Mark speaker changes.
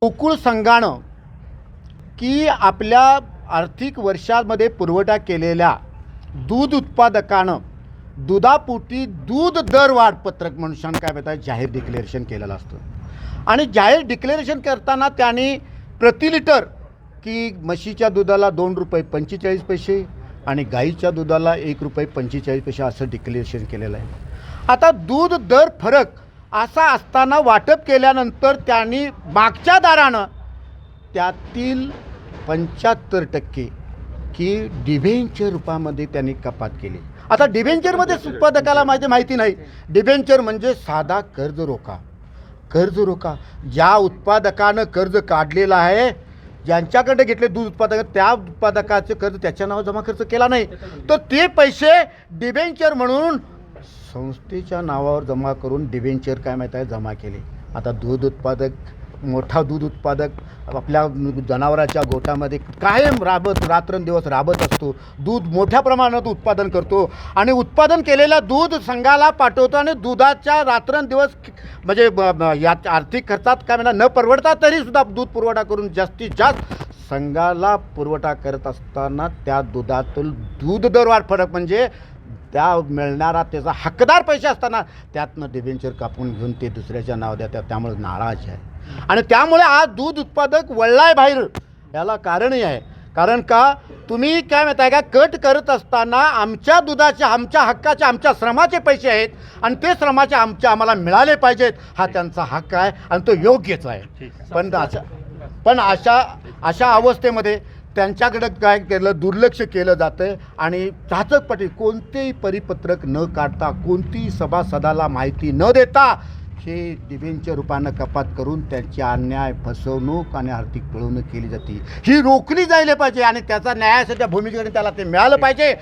Speaker 1: गोकुळ संघानं की आपल्या आर्थिक वर्षामध्ये पुरवठा केलेल्या दूध उत्पादकानं दुधापोटी दूध दरवाढ पत्रक म्हणून काय म्हणतात जाहीर डिक्लेरेशन केलेलं असतं आणि जाहीर डिक्लेरेशन करताना त्यांनी प्रति लिटर की म्हशीच्या दुधाला ₹2.45 आणि गाईच्या दुधाला ₹1.45 असं डिक्लेरेशन केलेलं आहे। आता दूध दर फरक असा असताना वाटप केल्यानंतर त्यांनी मागच्या दरानं त्यातील 75% की डिबेंचर रूपामध्ये त्यांनी कपात केली। आता डिबेंचरमध्ये उत्पादकाला माहिती नाही, डिबेंचर म्हणजे साधा कर्ज रोखा ज्या उत्पादकानं कर्ज काढलेलं आहे, ज्यांच्याकडे घेतले दूध उत्पादक त्या उत्पादकाचे कर्ज त्याच्या नावावर जमा खर्च केला नाही तर ते पैसे डिबेंचर म्हणून संस्थेच्या नावावर जमा करून डिबेंचर काय माहीत आहे जमा केले। आता दूध उत्पादक मोठा दूध उत्पादक आपल्या जनावरांच्या गोठामध्ये कायम रात्रंदिवस राबत असतो, दूध मोठ्या प्रमाणात उत्पादन करतो आणि उत्पादन केलेलं दूध संघाला पाठवतो आणि दुधाच्या रात्रंदिवस म्हणजे या आर्थिक खर्चात काय म्हणा न परवडता तरीसुद्धा दूध पुरवठा करून जास्तीत जास्त संघाला पुरवठा करत असताना त्या दुधातील दूध दरवाढ फरक म्हणजे त्या मिळणारा त्याचा हक्कदार पैसे असताना त्यातनं डिबेंचर कापून घेऊन ते दुसऱ्याच्या नाव देतात, त्यामुळे नाराज आहे आणि त्यामुळे आज दूध उत्पादक वळलाय बाहेर। याला कारणही आहे, कारण का तुम्ही काय म्हणताय का कट करत असताना आमच्या दुधाचे आमच्या हक्काचे आमच्या श्रमाचे पैसे आहेत आणि ते श्रमाचे आम्हाला मिळाले पाहिजेत, हा त्यांचा हक्क आहे आणि तो योग्यच आहे। पण अशा अवस्थेमध्ये त्यांच्याकडे काय केलं दुर्लक्ष केलं जातं आणि चाचकपटी कोणतेही परिपत्रक न काढता कोणतीही सभासदाला माहिती न देता हे डिबेंचर रूपानं कपात करून त्यांची अन्याय फसवणूक आणि आर्थिक पिळवणूक केली जाते, ही रोखली जायला पाहिजे आणि त्याचा न्यायाच्या भूमिकेने त्याला ते मिळालं पाहिजे।